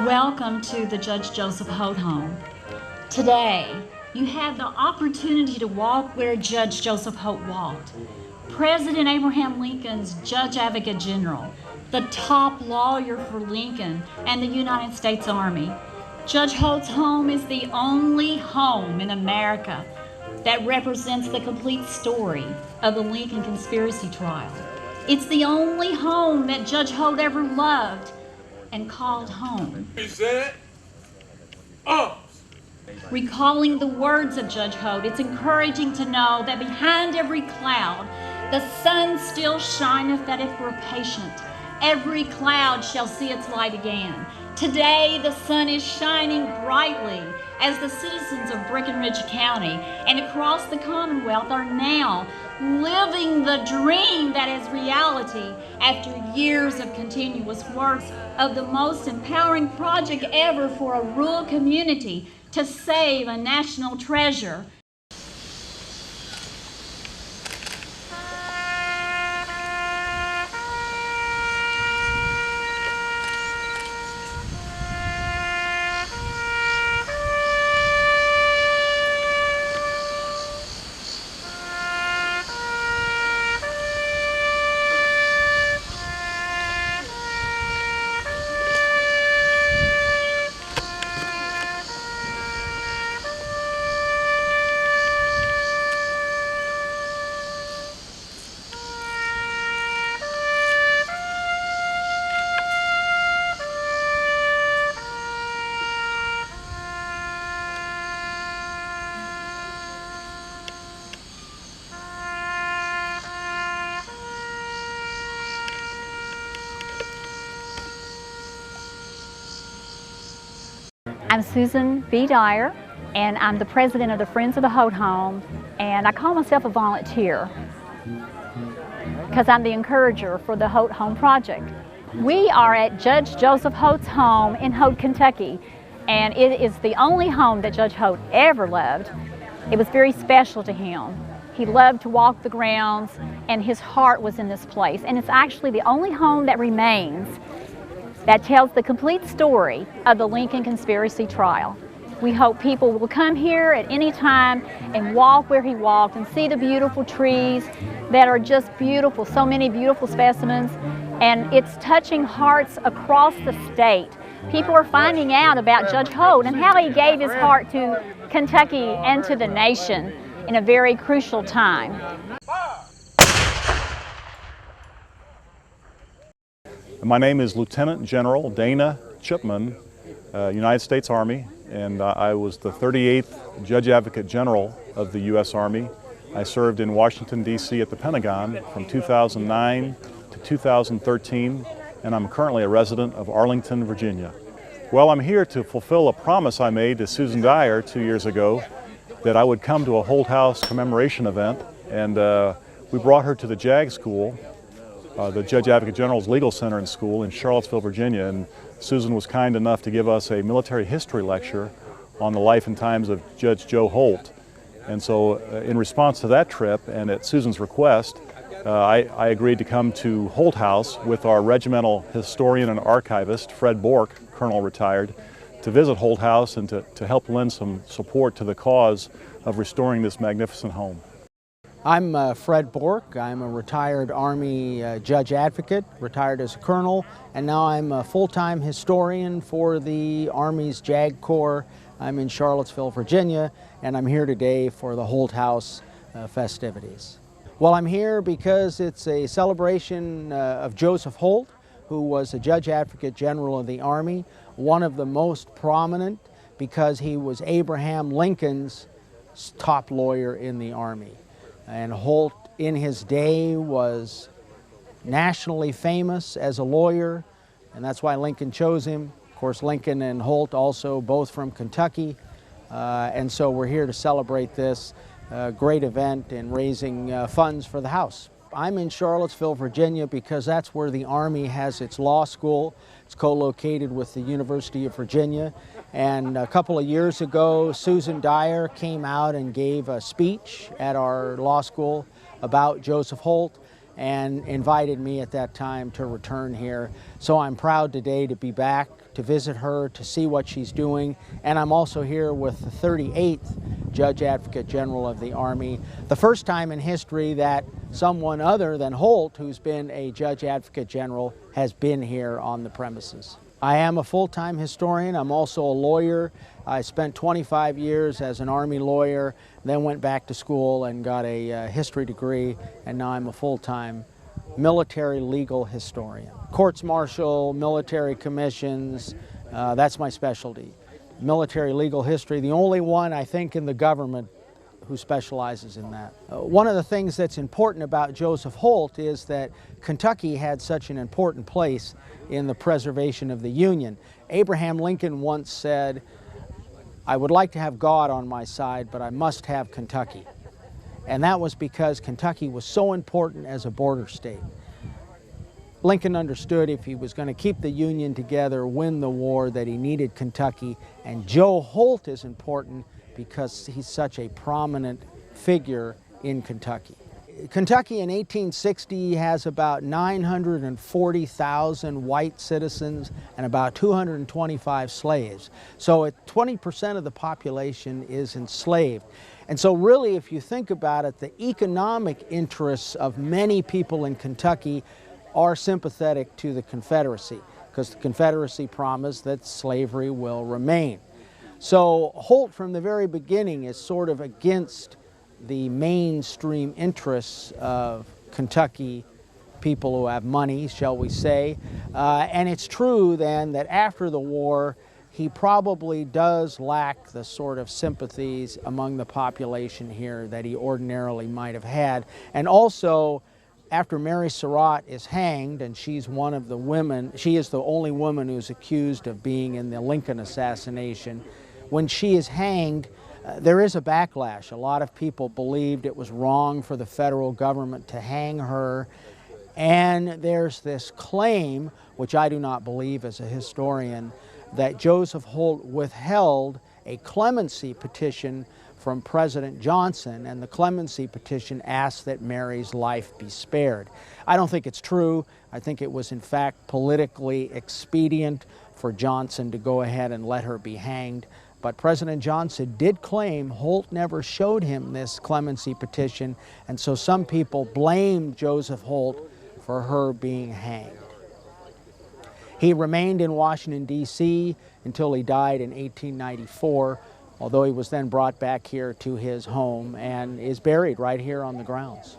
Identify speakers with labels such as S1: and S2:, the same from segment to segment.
S1: Welcome to the Judge Joseph Holt home. Today, you have the opportunity to walk where Judge Joseph Holt walked. President Abraham Lincoln's Judge Advocate General, the top lawyer for Lincoln and the United States Army. Judge Holt's home is the only home in America that represents the complete story of the Lincoln conspiracy trial. It's the only home that Judge Holt ever loved and called home.
S2: He said, "Arms."
S1: Recalling the words of Judge Holt, it's encouraging to know that behind every cloud, the sun still shineth, that if we're patient, every cloud shall see its light again. Today, the sun is shining brightly as the citizens of Breckinridge County and across the Commonwealth are now living the dream that is reality after years of continuous work of the most empowering project ever for a rural community to save a national treasure.
S3: I'm Susan B. Dyer, and I'm the president of the Friends of the Holt Home, and I call myself a volunteer because I'm the encourager for the Holt Home Project. We are at Judge Joseph Holt's home in Holt, Kentucky, and it is the only home that Judge Holt ever loved. It was very special to him. He loved to walk the grounds, and his heart was in this place, and it's actually the only home that remains that tells the complete story of the Lincoln conspiracy trial. We hope people will come here at any time and walk where he walked and see the beautiful trees that are just beautiful, so many beautiful specimens, and it's touching hearts across the state. People are finding out about Judge Holt and how he gave his heart to Kentucky and to the nation in a very crucial time.
S4: My name is Lieutenant General Dana Chipman, United States Army, and I was the 38th Judge Advocate General of the U.S. Army. I served in Washington, D.C. at the Pentagon from 2009 to 2013, and I'm currently a resident of Arlington, Virginia. Well, I'm here to fulfill a promise I made to Susan Dyer 2 years ago that I would come to a Holt House commemoration event, and we brought her to the JAG School, the Judge Advocate General's Legal Center and School in Charlottesville, Virginia, and Susan was kind enough to give us a military history lecture on the life and times of Judge Joe Holt. And so in response to that trip and at Susan's request, I agreed to come to Holt House with our regimental historian and archivist, Fred Bork, Colonel retired, to visit Holt House and to help lend some support to the cause of restoring this magnificent home.
S5: I'm Fred Bork. I'm a retired Army Judge Advocate, retired as a colonel, and now I'm a full-time historian for the Army's JAG Corps. I'm in Charlottesville, Virginia, and I'm here today for the Holt House festivities. Well, I'm here because it's a celebration of Joseph Holt, who was a Judge Advocate General of the Army, one of the most prominent because he was Abraham Lincoln's top lawyer in the Army. And Holt, in his day, was nationally famous as a lawyer, and that's why Lincoln chose him. Of course, Lincoln and Holt also both from Kentucky, and so we're here to celebrate this great event and raising funds for the house. I'm in Charlottesville, Virginia, because that's where the Army has its law school. It's co-located with the University of Virginia. And a couple of years ago, Susan Dyer came out and gave a speech at our law school about Joseph Holt and invited me at that time to return here. So I'm proud today to be back, to visit her, to see what she's doing. And I'm also here with the 38th Judge Advocate General of the Army, the first time in history that someone other than Holt, who's been a Judge Advocate General, has been here on the premises. I am a full-time historian. I'm also a lawyer. I spent 25 years as an Army lawyer, then went back to school and got a history degree, and now I'm a full-time military legal historian. Courts-martial, military commissions, that's my specialty. Military legal history, the only one I think in the government who specializes in that. One of the things that's important about Joseph Holt is that Kentucky had such an important place in the preservation of the Union. Abraham Lincoln once said, "I would like to have God on my side, but I must have Kentucky." And that was because Kentucky was so important as a border state. Lincoln understood if he was going to keep the Union together, win the war, that he needed Kentucky. And Joe Holt is important because he's such a prominent figure in Kentucky. Kentucky in 1860 has about 940,000 white citizens and about 225 slaves. So 20% of the population is enslaved. And so really, if you think about it, the economic interests of many people in Kentucky are sympathetic to the Confederacy, because the Confederacy promised that slavery will remain. So Holt from the very beginning is sort of against the mainstream interests of Kentucky people who have money, shall we say. And it's true then that after the war, he probably does lack the sort of sympathies among the population here that he ordinarily might have had. And also, after Mary Surratt is hanged, and she's one of the women, she is the only woman who's accused of being in the Lincoln assassination. When she is hanged, there is a backlash. A lot of people believed it was wrong for the federal government to hang her. And there's this claim, which I do not believe as a historian, that Joseph Holt withheld a clemency petition from President Johnson, and the clemency petition asked that Mary's life be spared. I don't think it's true. I think it was in fact politically expedient for Johnson to go ahead and let her be hanged. But President Johnson did claim Holt never showed him this clemency petition, and so some people blamed Joseph Holt for her being hanged. He remained in Washington, D.C. until he died in 1894, although he was then brought back here to his home and is buried right here on the grounds.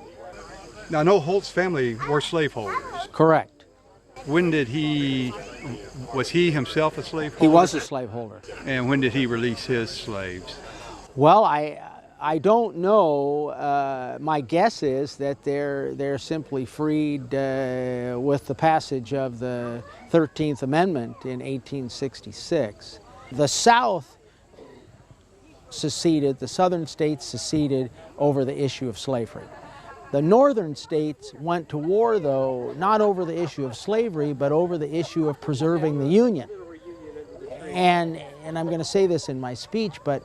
S6: Now, I know Holt's family were slaveholders.
S5: Correct.
S6: When did was he himself a slaveholder?
S5: He was a slaveholder.
S6: And when did he release his slaves?
S5: Well, I don't know. My guess is that they're simply freed with the passage of the 13th Amendment in 1866. The South seceded, the southern states seceded over the issue of slavery. The northern states went to war, though, not over the issue of slavery, but over the issue of preserving the Union. And I'm going to say this in my speech, but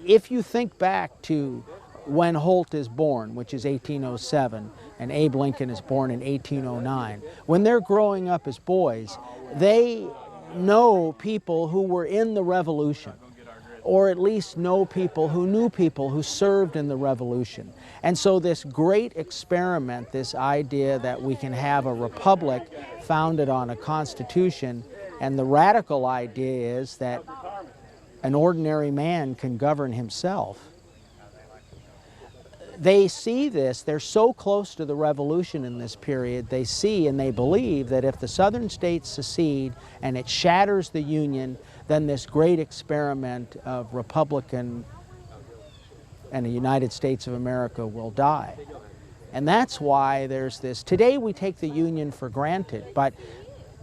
S5: if you think back to when Holt is born, which is 1807, and Abe Lincoln is born in 1809, when they're growing up as boys, they know people who were in the Revolution, or at least know people who knew people who served in the Revolution. And so this great experiment, this idea that we can have a republic founded on a constitution, and the radical idea is that an ordinary man can govern himself. They see this, they're so close to the revolution in this period, they see and they believe that if the southern states secede and it shatters the Union, then this great experiment of Republican and the United States of America will die. And that's why there's this, today we take the Union for granted, but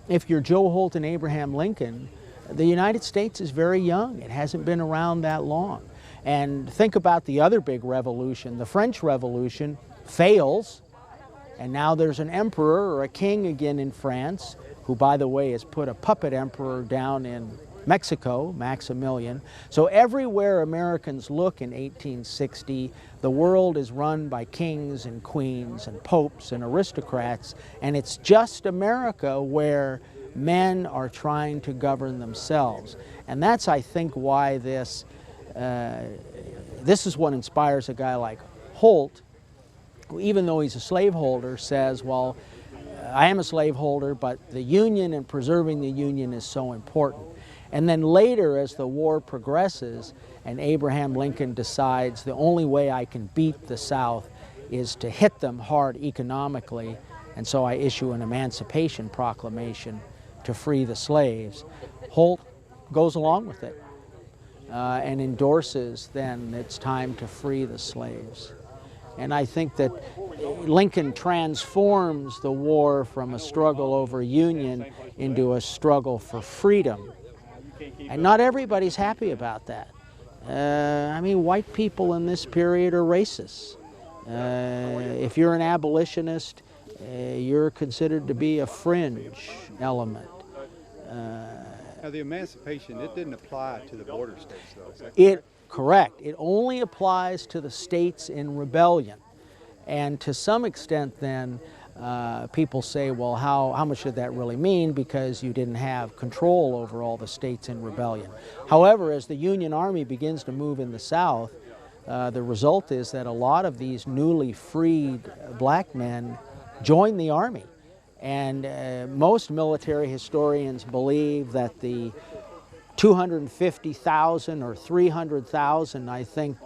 S5: if you're Joe Holt and Abraham Lincoln, the United States is very young. It hasn't been around that long. And think about the other big revolution. The French Revolution fails, And now there's an emperor or a king again in France, who, by the way, has put a puppet emperor down in Mexico, Maximilian. So everywhere Americans look in 1860, the world is run by kings and queens and popes and aristocrats, and it's just America where men are trying to govern themselves. And that's, I think, why this is what inspires a guy like Holt, who, even though he's a slaveholder, says, well, I am a slaveholder, but the Union and preserving the Union is so important. And then later, as the war progresses and Abraham Lincoln decides the only way I can beat the South is to hit them hard economically, and so I issue an Emancipation Proclamation to free the slaves, Holt goes along with it and endorses then it's time to free the slaves. And I think that Lincoln transforms the war from a struggle over union into a struggle for freedom. And not everybody's happy about that. I mean, white people in this period are racists. If you're an abolitionist, you're considered to be a fringe element.
S6: Now, the emancipation, it didn't apply to the border states, though. Is that correct?
S5: Correct. It only applies to the states in rebellion. And to some extent then, people say, well, how much did that really mean, because you didn't have control over all the states in rebellion. However, as the Union Army begins to move in the South, the result is that a lot of these newly freed black men join the Army. And most military historians believe that the 250,000 or 300,000, I think,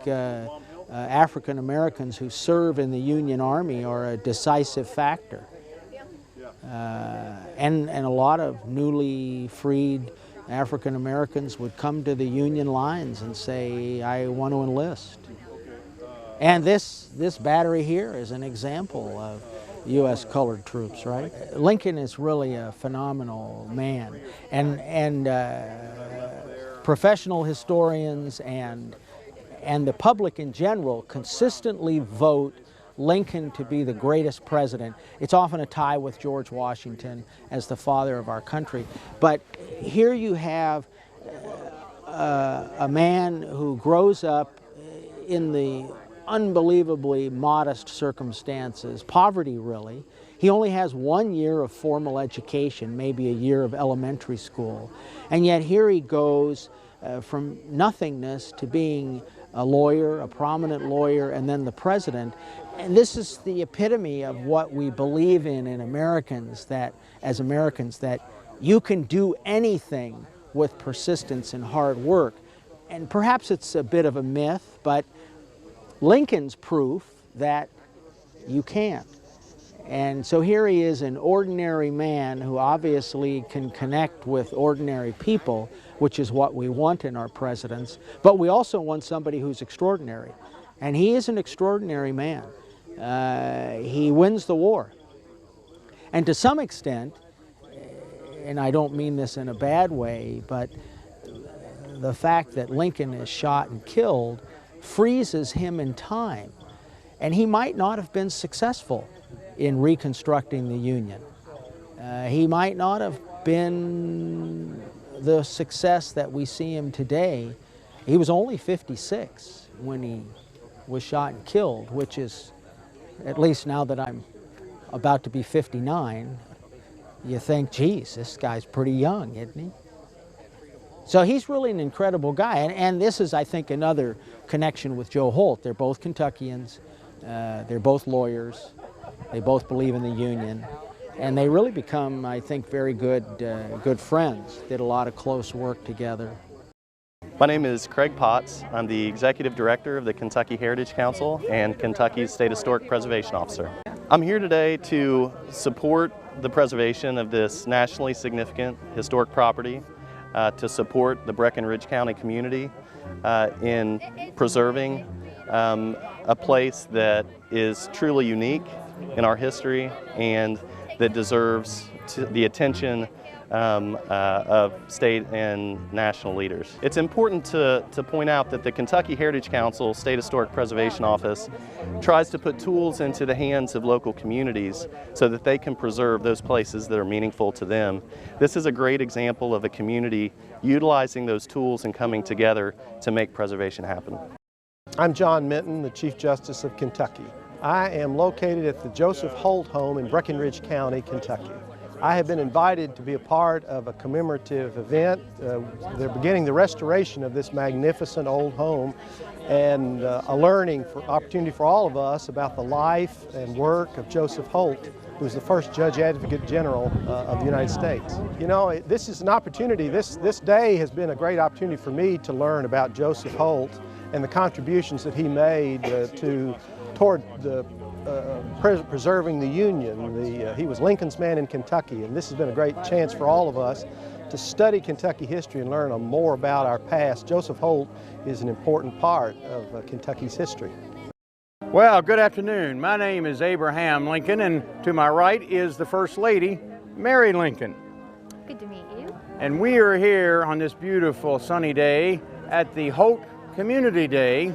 S5: African Americans who serve in the Union Army are a decisive factor. And a lot of newly freed African Americans would come to the Union lines and say, I want to enlist. And this battery here is an example of U.S. colored troops, right? Lincoln is really a phenomenal man. And professional historians and the public in general consistently vote Lincoln to be the greatest president. It's often a tie with George Washington as the father of our country. But here you have a man who grows up in the unbelievably modest circumstances, poverty really. He only has 1 year of formal education, maybe a year of elementary school. And yet here he goes from nothingness to being a lawyer, a prominent lawyer, and then the president. And this is the epitome of what we believe in Americans, that as Americans, that you can do anything with persistence and hard work. And perhaps it's a bit of a myth, but Lincoln's proof that you can. And so here he is, an ordinary man who obviously can connect with ordinary people, which is what we want in our presidents, but we also want somebody who's extraordinary. And he is an extraordinary man. He wins the war. And to some extent, and I don't mean this in a bad way, but the fact that Lincoln is shot and killed freezes him in time. And he might not have been successful in reconstructing the Union. He might not have been the success that we see him today. He was only 56 when he was shot and killed, which is, at least now that I'm about to be 59, you think, geez, this guy's pretty young, isn't he? So he's really an incredible guy, and this is, I think, another connection with Joe Holt. They're both Kentuckians, they're both lawyers, they both believe in the Union, and they really become, I think, very good friends. Did a lot of close work together.
S7: My name is Craig Potts. I'm the Executive Director of the Kentucky Heritage Council and Kentucky's State Historic Preservation Officer. I'm here today to support the preservation of this nationally significant historic property, to support the Breckinridge County community in preserving a place that is truly unique in our history and that deserves the attention of state and national leaders. It's important to point out that the Kentucky Heritage Council State Historic Preservation Office tries to put tools into the hands of local communities so that they can preserve those places that are meaningful to them. This is a great example of a community utilizing those tools and coming together to make preservation happen.
S8: I'm John Minton, the Chief Justice of Kentucky. I am located at the Joseph Holt home in Breckinridge County, Kentucky. I have been invited to be a part of a commemorative event. They're beginning the restoration of this magnificent old home and a learning opportunity for all of us about the life and work of Joseph Holt, who was the first Judge Advocate General of the United States. You know, this is an opportunity, this day has been a great opportunity for me to learn about Joseph Holt and the contributions that he made toward the preserving the Union. He was Lincoln's man in Kentucky, and this has been a great chance for all of us to study Kentucky history and learn more about our past. Joseph Holt is an important part of Kentucky's history.
S9: Well, good afternoon. My name is Abraham Lincoln, and to my right is the First Lady, Mary Lincoln.
S10: Good to meet you.
S9: And we are here on this beautiful sunny day at the Holt Community Day,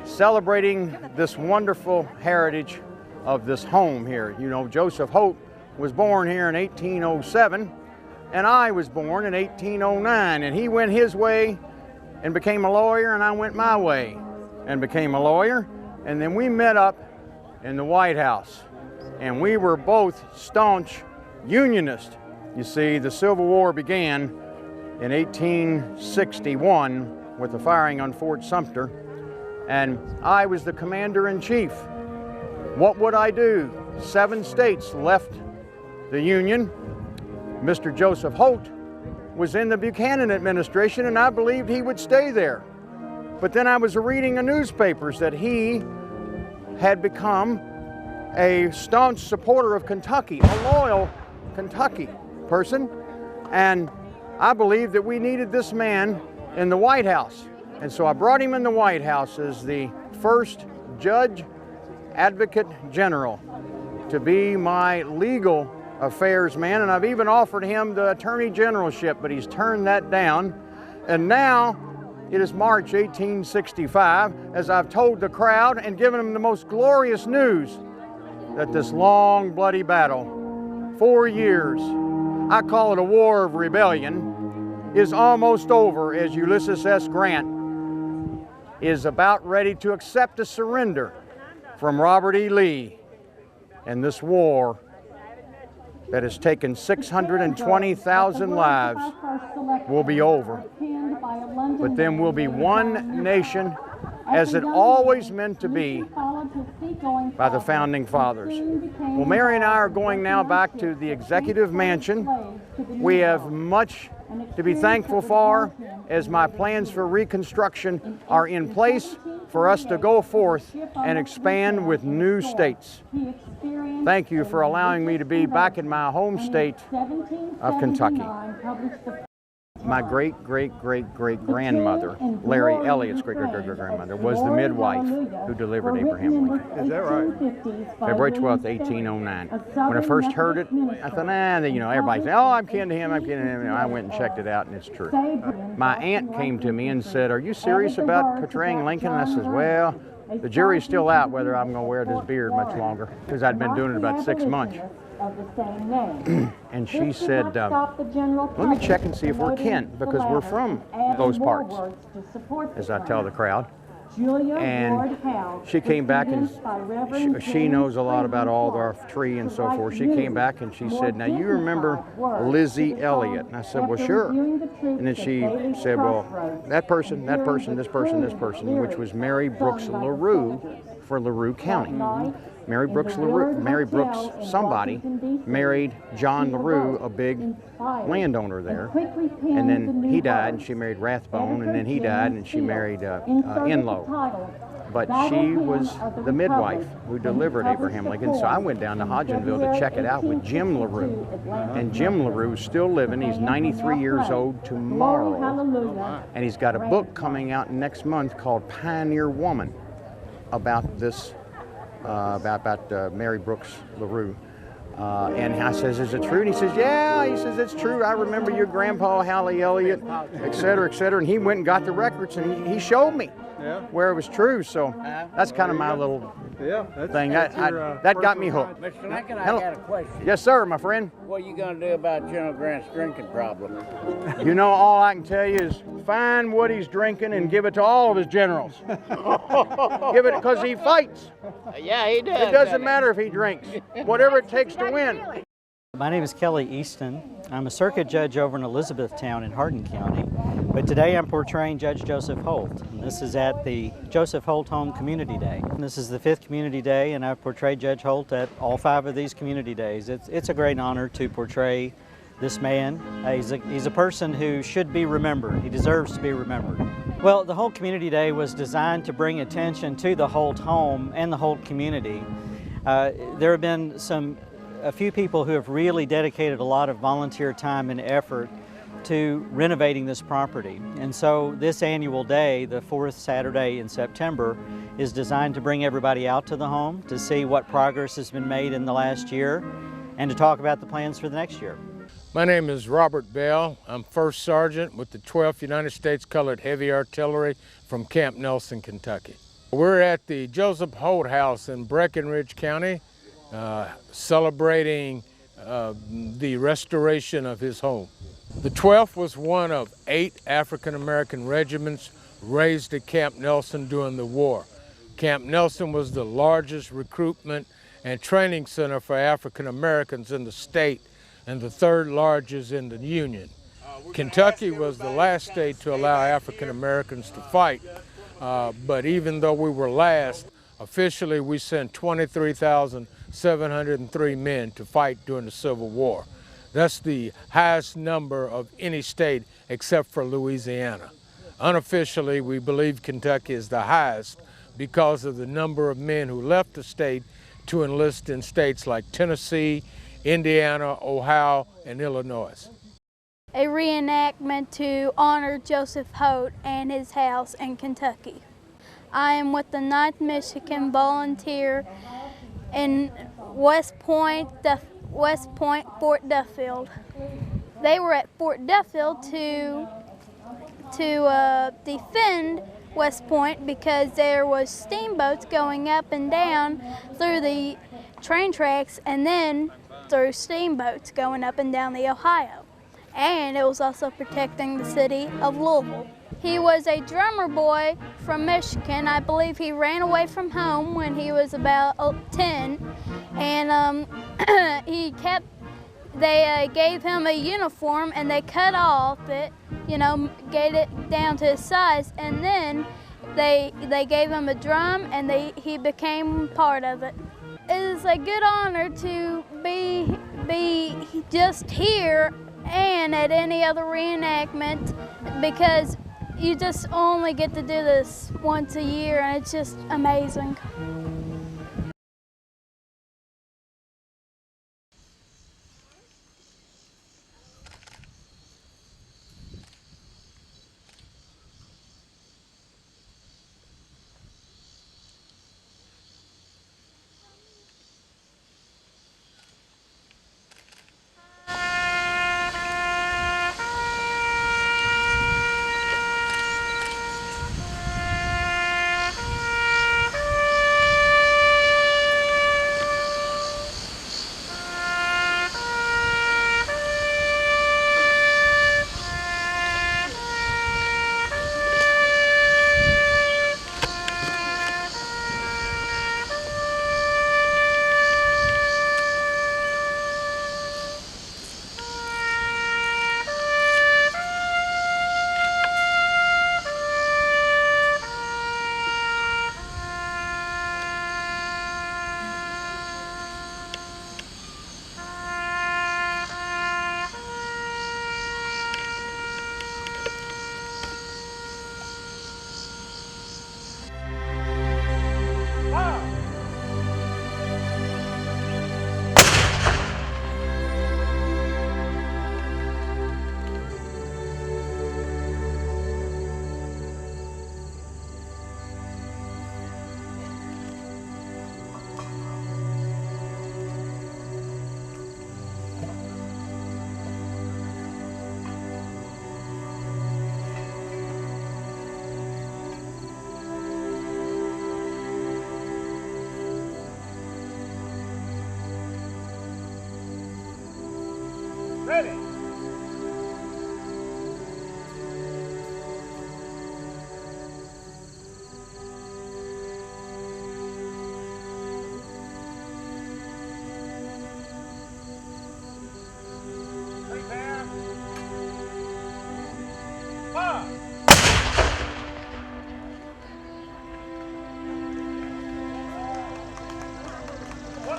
S9: celebrating this wonderful heritage of this home here. You know, Joseph Holt was born here in 1807, and I was born in 1809, and he went his way and became a lawyer, and I went my way and became a lawyer, and then we met up in the White House, and we were both staunch Unionists. You see, the Civil War began in 1861 with the firing on Fort Sumter, and I was the commander-in-chief. What would I do? 7 states left the Union. Mr. Joseph Holt was in the Buchanan administration, and I believed he would stay there. But then I was reading in newspapers that he had become a staunch supporter of Kentucky, a loyal Kentucky person, and I believed that we needed this man in the White House. And so I brought him in the White House as the first Judge Advocate General to be my legal affairs man, and I've even offered him the Attorney Generalship, but he's turned that down. And now it is March 1865, as I've told the crowd and given them the most glorious news that this long, bloody battle, 4 years, I call it a war of rebellion, is almost over, as Ulysses S. Grant is about ready to accept a surrender from Robert E. Lee. And this war that has taken 620,000 lives will be over. But then we'll be one nation, as it always meant to be by the Founding Fathers. Well, Mary and I are going now back to the Executive Mansion. We have much to be thankful for, as my plans for reconstruction are in place for us to go forth and expand with new states. Thank you for allowing me to be back in my home state of Kentucky. My great-great-great-great-grandmother, Larry Elliott's great-great-great-grandmother, was the midwife who delivered Abraham Lincoln.
S6: Is that right?
S9: February 12th, 1809. When I first heard it, I thought, everybody said, oh, I'm kin to him, I'm kin to him. I went and checked it out, and it's true. My aunt came to me and said, are you serious about portraying Lincoln? And I said, well, the jury's still out whether I'm going to wear this beard much longer, because I'd been doing it about 6 months. And she said, let me check and see if we're kin, because we're from those parts, as I tell the crowd. And she came back, and she knows a lot about all our tree and so forth. She came back and she said, now you remember Lizzie Elliott? And I said, well, sure. And then she said, well, that person, this person, this person, which was Mary Brooks LaRue for LaRue County. Mary Brooks somebody married John LaRue, a big landowner there, and then he died and she married Rathbone, and then he died and she married Enlow. But she was the midwife who delivered Abraham Lincoln, so I went down to Hodgenville to check it out with Jim LaRue. And Jim LaRue is still living. He's 93 years old tomorrow, and he's got a book coming out next month called Pioneer Woman, about this, about Mary Brooks LaRue. And I says, is it true? And he says, yeah. He says, it's true. I remember your grandpa, Hallie Elliott, et cetera, et cetera. And he went and got the records, and he showed me where it was true. So that's kind of my little thing. That got me hooked.
S10: Mr. Lincoln, I got a question.
S9: Yes, sir, my friend.
S10: What are you going to do about General Grant's drinking problem?
S9: You know, all I can tell you is find what he's drinking and give it to all of his generals. Give it, because he fights.
S10: Yeah, he does.
S9: It doesn't matter if he drinks. Whatever it takes to win.
S11: My name is Kelly Easton. I'm a circuit judge over in Elizabethtown in Hardin County, but today I'm portraying Judge Joseph Holt. And this is at the Joseph Holt Home Community Day. And this is the 5th Community Day, and I've portrayed Judge Holt at all 5 of these community days. It's a great honor to portray this man. He's a person who should be remembered. He deserves to be remembered. Well, the Holt Community Day was designed to bring attention to the Holt home and the Holt community. There have been a few people who have really dedicated a lot of volunteer time and effort to renovating this property. And so this annual day, the 4th Saturday in September, is designed to bring everybody out to the home to see what progress has been made in the last year and to talk about the plans for the next year.
S2: My name is Robert Bell. I'm First Sergeant with the 12th United States Colored Heavy Artillery from Camp Nelson, Kentucky. We're at the Joseph Holt House in Breckinridge County, celebrating the restoration of his home. The 12th was one of 8 African-American regiments raised at Camp Nelson during the war. Camp Nelson was the largest recruitment and training center for African-Americans in the state and the 3rd largest in the Union. Kentucky was the last state to allow African-Americans to fight, but even though we were last, officially we sent 23,703 men to fight during the Civil War. That's the highest number of any state except for Louisiana. Unofficially, we believe Kentucky is the highest because of the number of men who left the state to enlist in states like Tennessee, Indiana, Ohio, and Illinois.
S12: A reenactment to honor Joseph Holt and his house in Kentucky. I am with the 9th Michigan Volunteer in West Point, Fort Duffield. They were at Fort Duffield to defend West Point because there was steamboats going up and down through the train tracks and then through steamboats going up and down the Ohio. And it was also protecting the city of Louisville. He was a drummer boy from Michigan. I believe he ran away from home when he was about 10, and they gave him a uniform and they cut off it, gave it down to his size, and then they gave him a drum and he became part of it. It is a good honor to be just here and at any other reenactment because you just only get to do this once a year and it's just amazing.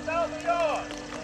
S13: 1,000 yards.